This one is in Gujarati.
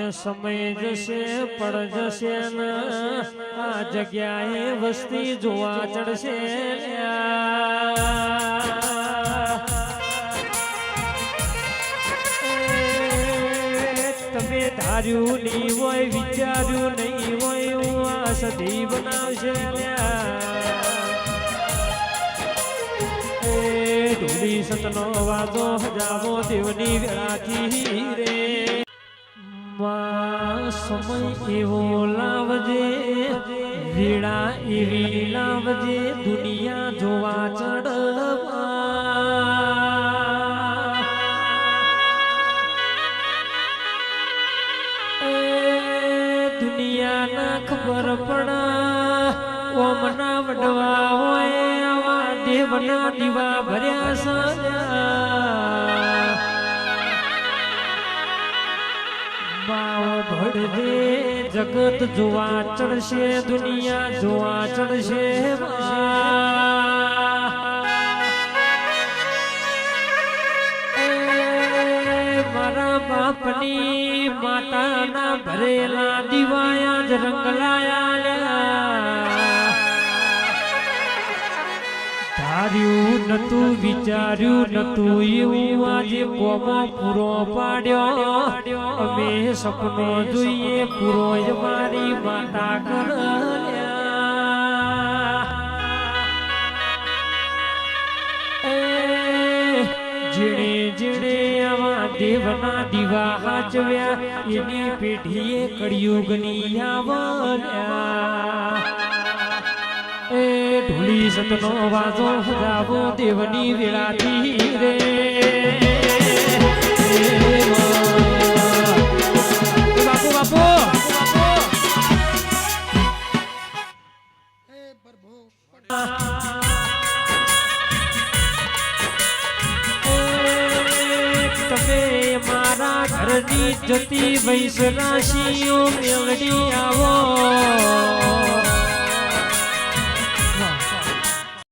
સમય જશે પડ જશે ને આ જગ્યાએ વસ્તી જોવા ચડશે તમે ધાર્યું નહીં હોય વિચાર્યું નહીં હોય હું આ સદી બનાવશે ઢોલી સતનો વાજો હજાવો દેવની વેળાથી રે સમય એવો લાવજે વેળા એવી લાવજે દુનિયા જોવા ચડવા દુનિયા ના ખબર પડા ઓમના વડવા હોય આવા દેવના દીવા ભર્યા સજા બાવ ભડજે જગત જોવા ચડશે દુનિયા જોવા ચડશે મારા બાપની માતાના ભરેલા દીવાયા જ રંગલાયા ધાર્યું નતું વિચાર્યું નતું એવું આજે કોમો પૂરો પાડ્યો અમે સપનો જોઈએ પૂરો જ મારી માતા જીણે જીણે આવા દેવના દીવા હાચવ્યા એની પેઢીએ કળિયુગની આવલ્યા ઢોલી સતનો વાજો હજાવો દેવની વેળાથી રે બાપુ બાપુ તમે મારા ઘરની જતી વૈશ રાશિઓ મેળડી આવો